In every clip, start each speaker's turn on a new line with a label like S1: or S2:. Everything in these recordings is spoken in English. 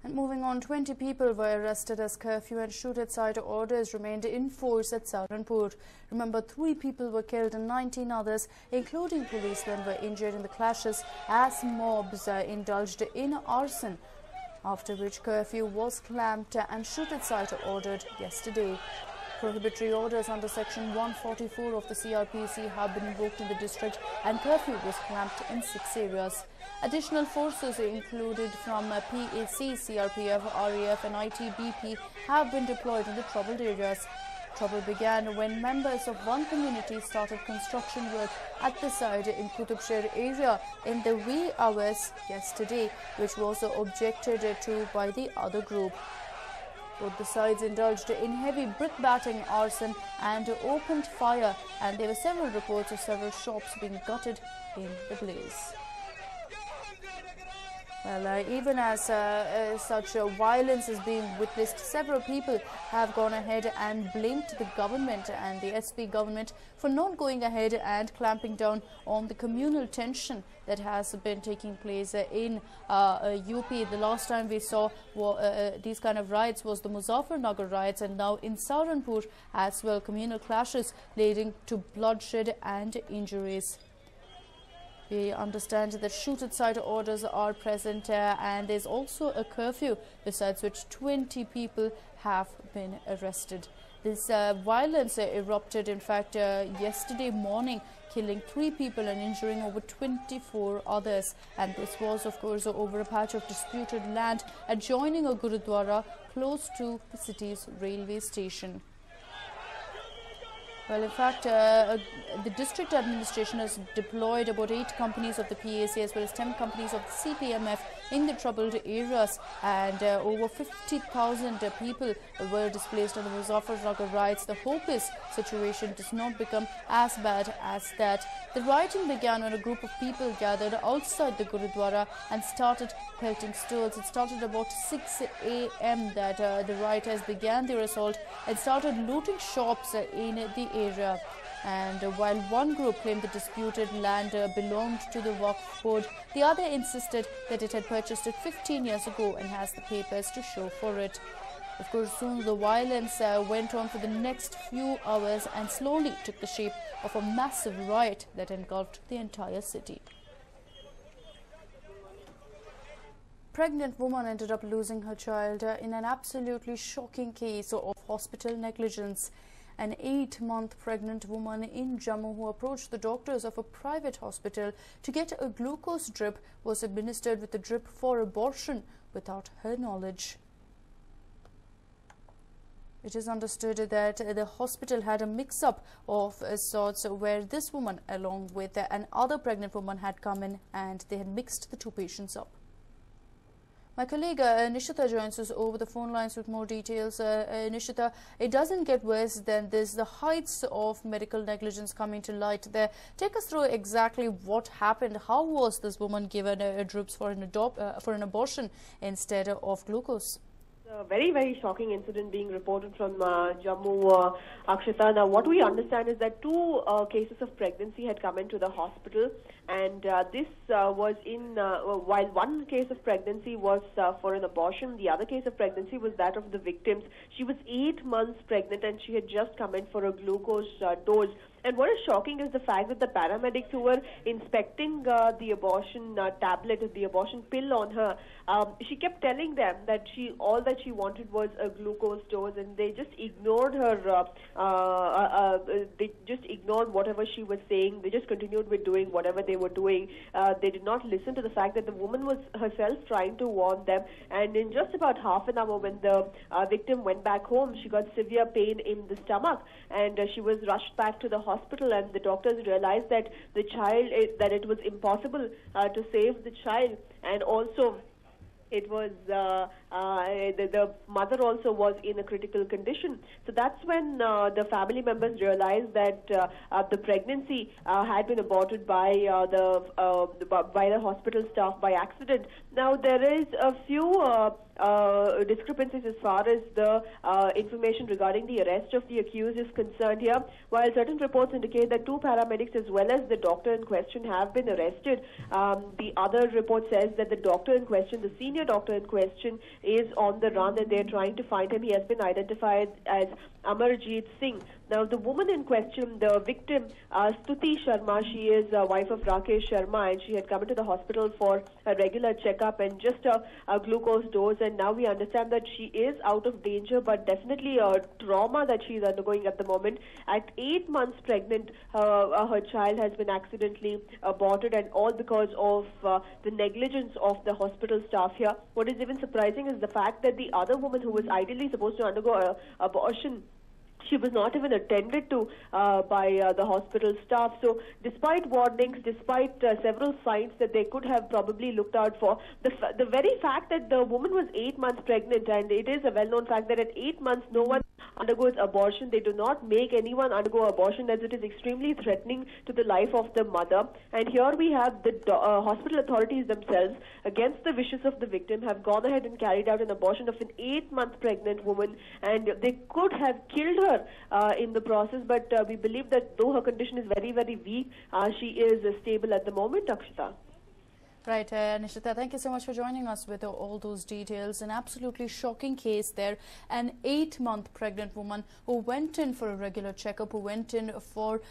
S1: And moving on, 20 people were arrested as curfew and shoot-at-sight orders remained in force at Saharanpur. Remember, 3 people were killed and 19 others, including policemen, were injured in the clashes as mobs indulged in arson, after which curfew was clamped and shoot-at-sight ordered yesterday. Prohibitory orders under Section 144 of the CRPC have been invoked in the district and curfew was clamped in 6 areas. Additional forces included from PAC, CRPF, RAF and ITBP have been deployed in the troubled areas. Trouble began when members of one community started construction work at the site in Qutubshir area in the wee hours yesterday, which was objected to by the other group. Both the sides indulged in heavy brick-batting, arson and opened fire, and there were several reports of several shops being gutted in the blaze. Well, even as such violence is being witnessed, several people have gone ahead and blamed the government and the SP government for not going ahead and clamping down on the communal tension that has been taking place in UP. The last time we saw these kind of riots was the Muzaffarnagar riots, and now in Saharanpur as well, communal clashes leading to bloodshed and injuries. We understand that shoot-at-sight orders are present and there's also a curfew, besides which 20 people have been arrested. This violence erupted, in fact, yesterday morning, killing 3 people and injuring over 24 others. And this was, of course, over a patch of disputed land adjoining a Gurudwara close to the city's railway station. Well, in fact, the district administration has deployed about 8 companies of the PAC as well as 10 companies of the CPMF in the troubled areas, and over 50,000 people were displaced in the Muzaffarnagar riots. The hope is situation does not become as bad as that. The rioting began when a group of people gathered outside the Gurudwara and started pelting stones. It started about 6 a.m. that the rioters began their assault and started looting shops in the area. And while one group claimed the disputed land belonged to the Waqf board, the other insisted that it had purchased it 15 years ago and has the papers to show for it. Of course, soon the violence went on for the next few hours and slowly took the shape of a massive riot that engulfed the entire city. Pregnant woman ended up losing her child in an absolutely shocking case of hospital negligence. An 8-month pregnant woman in Jammu who approached the doctors of a private hospital to get a glucose drip was administered with a drip for abortion without her knowledge. It is understood that the hospital had a mix-up of sorts where this woman along with another pregnant woman had come in and they had mixed the 2 patients up. My colleague Nishita joins us over the phone lines with more details. Nishita, it doesn't get worse than this. The heights of medical negligence coming to light there. Take us through exactly what happened. How was this woman given drips for an abortion instead of glucose?
S2: A very, very shocking incident being reported from Jammu, Akshita. Now, what we understand is that 2 cases of pregnancy had come into the hospital, and this was in, while one case of pregnancy was for an abortion, the other case of pregnancy was that of the victims. She was 8 months pregnant and she had just come in for a glucose dose. And what is shocking is the fact that the paramedics who were inspecting the abortion tablet, the abortion pill on her, she kept telling them that all that she wanted was a glucose dose, and they just ignored her. They just ignored whatever she was saying. They just continued with doing whatever they were doing. They did not listen to the fact that the woman was herself trying to warn them. And in just about half an hour, when the victim went back home, she got severe pain in the stomach, and she was rushed back to the hospital, and the doctors realized that that it was impossible to save the child, and also it was the mother also was in a critical condition. So that's when the family members realized that the pregnancy had been aborted by the hospital staff by accident. Now there is a few discrepancies as far as the information regarding the arrest of the accused is concerned here. While certain reports indicate that 2 paramedics as well as the doctor in question have been arrested, the other report says that the doctor in question, the senior senior doctor in question is on the run and they're trying to find him. He has been identified as Amarjeet Singh. Now, the woman in question, the victim, Stuti Sharma, she is a wife of Rakesh Sharma, and she had come into the hospital for a regular checkup and just a glucose dose. And now we understand that she is out of danger, but definitely a trauma that she is undergoing at the moment. At 8 months pregnant, her child has been accidentally aborted, and all because of the negligence of the hospital staff here. What is even surprising is the fact that the other woman who was ideally supposed to undergo abortion, she was not even attended to by the hospital staff. So despite warnings, despite several signs that they could have probably looked out for, the very fact that the woman was 8 months pregnant, and it is a well-known fact that at 8 months no one undergoes abortion. They do not make anyone undergo abortion, as it is extremely threatening to the life of the mother. And here we have the hospital authorities themselves, against the wishes of the victim, have gone ahead and carried out an abortion of an 8-month pregnant woman, and they could have killed her in the process, but we believe that though her condition is very, very weak, she is stable at the moment. Akshita.
S1: Right, Nishita, thank you so much for joining us with all those details. An absolutely shocking case there. An 8-month pregnant woman who went in for a regular checkup, who went in for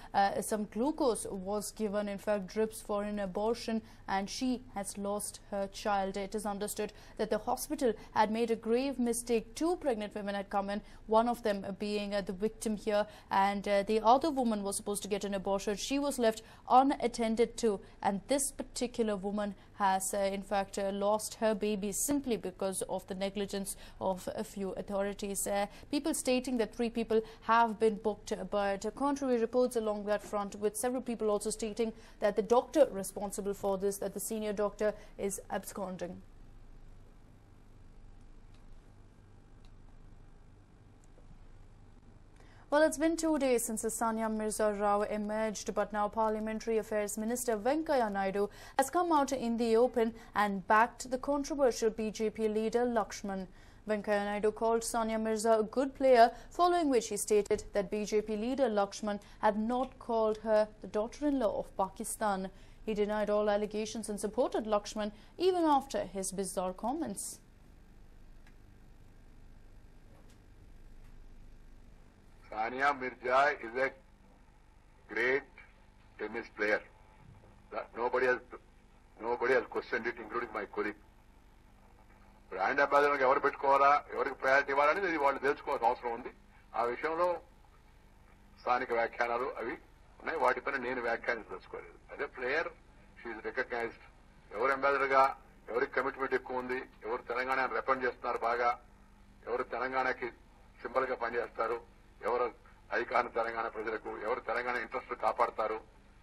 S1: some glucose, was given, in fact, drips for an abortion, and she has lost her child. It is understood that the hospital had made a grave mistake. 2 pregnant women had come in, one of them being the victim here, and the other woman was supposed to get an abortion. She was left unattended to, and this particular woman has in fact lost her baby simply because of the negligence of a few authorities. People stating that 3 people have been booked, but contrary reports along that front, with several people also stating that the doctor responsible for this, that the senior doctor, is absconding. Well, it's been 2 days since Sania Mirza Rao emerged, but now Parliamentary Affairs Minister Venkaiah Naidu has come out in the open and backed the controversial BJP leader Lakshman. Venkaiah Naidu called Sania Mirza a good player, following which he stated that BJP leader Lakshman had not called her the daughter-in-law of Pakistan. He denied all allegations and supported Lakshman even after his bizarre comments.
S3: Sania Mirza is a great tennis player. Nobody has questioned it, including my colleague. Brand అంబాసిడర్కి ఎవరు పెట్టుకోవాలా, ఎవరికి priority ఇవ్వాలనేది ఇది వాళ్ళు తెలుసుకోవాల్సిన అవసరం ఉంది. ఆ విషయంలో స్థానిక వ్యాఖ్యానాలు అవి ఉన్నాయి, వాటిపైన నేను వ్యాఖ్యానం తెలుసుకోలేదు. అదే ప్లేయర్, షీఈ్ రికగ్నైజ్డ్. ఎవరు అంబాసిడర్ గా, ఎవరికి కమిట్మెంట్ ఎక్కువ ఉంది, ఎవరు తెలంగాణ రిప్రజెంట్ చేస్తున్నారు బాగా, ఎవరు తెలంగాణకి సింబల్ గా పనిచేస్తారు, ఎవరు అధికారం తెలంగాణ ప్రజలకు, ఎవరు తెలంగాణ ఇంట్రెస్ట్ కాపాడతారు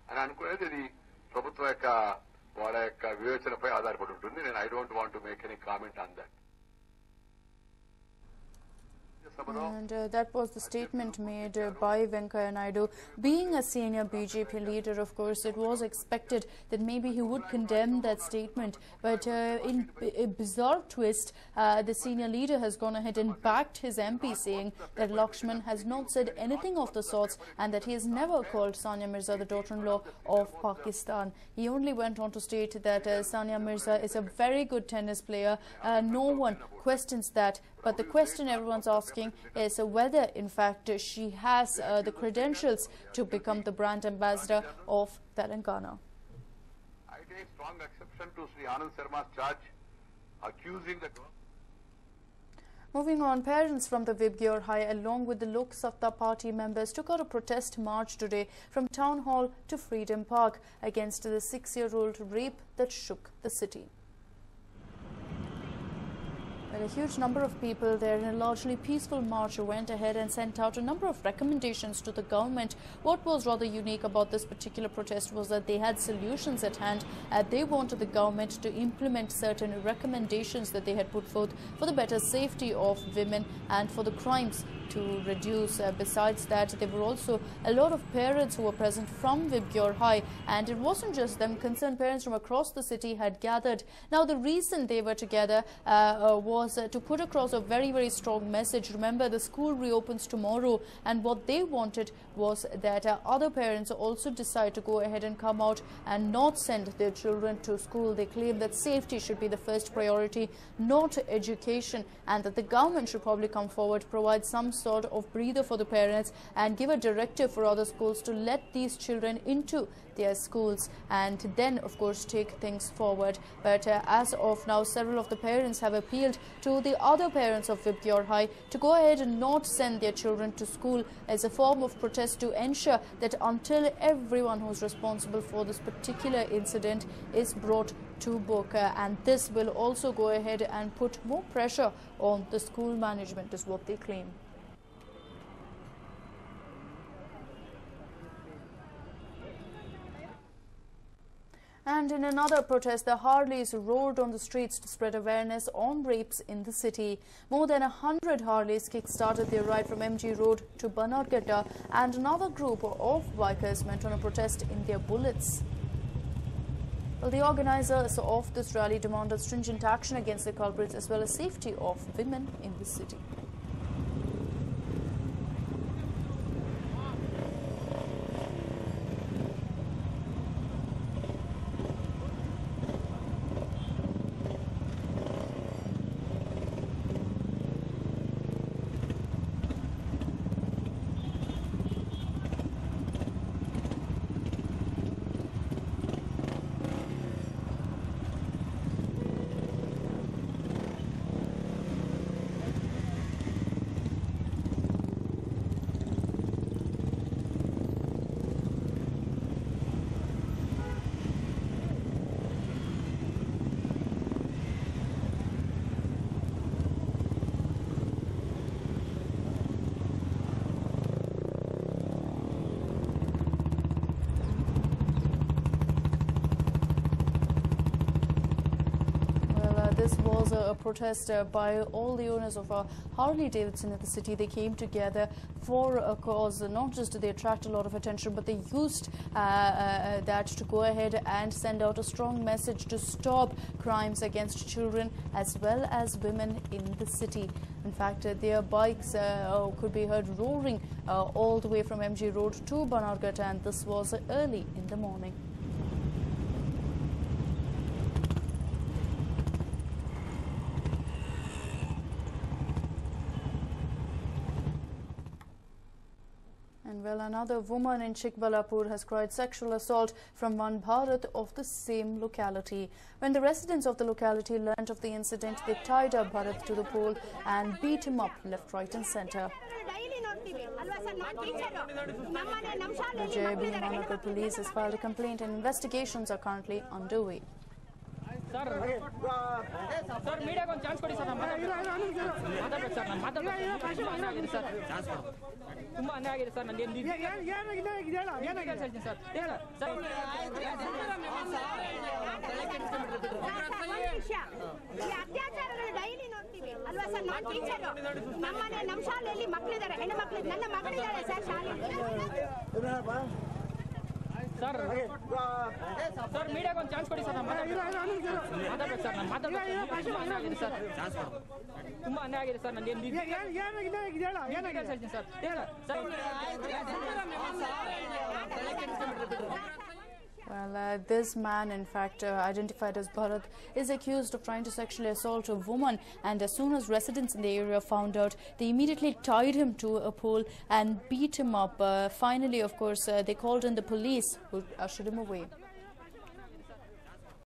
S3: అని అనుకునేది ఇది ప్రభుత్వం యొక్క వాళ్ళ యొక్క వివేచనపై ఆధారపడి ఉంటుంది. నేను I don't want to make any comment on that.
S1: And that was the statement made by Venkaiah Naidu. Being a senior BJP leader, of course, it was expected that maybe he would condemn that statement. But in a bizarre twist, the senior leader has gone ahead and backed his MP, saying that Lakshman has not said anything of the sorts and that he has never called Sania Mirza the daughter-in-law of Pakistan. He only went on to state that Sania Mirza is a very good tennis player. No one questions that. But the question everyone's asking is whether, in fact, she has the credentials to become the brand ambassador of Telangana.
S3: I take strong exception to Sri Anand Sharma's charge accusing the government.
S1: Moving on, parents from the Vibgyor High, along with the Lok Satta party members, took out a protest march today from Town Hall to Freedom Park against the 6-year-old rape that shook the city. Well, a huge number of people there in a largely peaceful march went ahead and sent out a number of recommendations to the government. What was rather unique about this particular protest was that they had solutions at hand. They wanted the government to implement certain recommendations that they had put forth for the better safety of women and for the crimes to reduce. Besides that, there were also a lot of parents who were present from Vibgyor High, and it wasn't just them. Concerned parents from across the city had gathered. Now, the reason they were together was was to put across a very strong message. Remember, the school reopens tomorrow, and what they wanted was that other parents also decide to go ahead and come out and not send their children to school. They claim that safety should be the first priority, not education, and that the government should probably come forward, provide some sort of breather for the parents and give a directive for other schools to let these children into their schools and then of course take things forward. But as of now, several of the parents have appealed to the other parents of Vibgyor High to go ahead and not send their children to school as a form of protest to ensure that until everyone who's responsible for this particular incident is brought to book, and this will also go ahead and put more pressure on the school management, is what they claim. And in another protest, the Harleys roared on the streets to spread awareness on rapes in the city. More than 100 Harleys kick-started their ride from MG Road to Banarghetta, and another group of bikers went on a protest in their bullets. Well, the organisers of this rally demanded stringent action against the culprits as well as safety of women in the city. This was a protest by all the owners of Harley Davidson in the city. They came together for a cause. Not just did they attract a lot of attention, but they used that to go ahead and send out a strong message to stop crimes against children as well as women in the city. In fact, their bikes could be heard roaring all the way from MG Road to Banarghetta, and this was early in the morning. Well, another woman in Chikbalapur has cried sexual assault from one Bharat of the same locality. When the residents of the locality learnt of the incident, they tied up Bharat to the pole and beat him up left, right and centre. The JB Manakar police has filed a complaint and investigations are currently underway.
S4: Sir, media ko chance kodi sir ಮಾತಾಡಬೇಕು sir ನಾನು ಮಾತಾಡಬೇಕು ತುಂಬಾ ಅನ್ಯಾಯ ಆಗಿದೆ sir ತುಂಬಾ ಅನ್ಯಾಯ ಆಗಿದೆ sir ನನಗೆ ಏನಾಗಿದೆ ಸರ್ ಸರ್
S5: ಈ ಅತ್ಯಾಚಾರಗಳು ಡೈಲಿ ನೋಡ್ತೀವಿ ಅಲ್ವಾ ಸರ್. ನಾನು ಟೀಚರ್, ನಮ್ಮ ಶಾಲೆಯಲ್ಲಿ ಮಕ್ಕಳಿದ್ದಾರೆ, ಹೆಣ್ಣು ಮಕ್ಕಳು, ನನ್ನ ಮಗಳಿದ್ದಾಳೆ ಸರ್ ಶಾಲೆಯಲ್ಲಿ.
S4: Sir media ko chance kodi sir ನಾನು ಮಾತಾಡಬೇಕು ಸರ್ ನಾನು ಮಾತಾಡಬೇಕು ತುಂಬಾ ಅನ್ಯಾಯ ಆಗಿದೆ ಸರ್ ತುಂಬಾ ಅನ್ಯಾಯ ಆಗಿದೆ ಸರ್ ನನಗೆ ಏನಾಗಿದೆ sir
S1: Well, this man, in fact, identified as Bharat, is accused of trying to sexually assault a woman, and as soon as residents in the area found out, they immediately tied him to a pole and beat him up. Finally, of course, they called in the police, who ushered him away.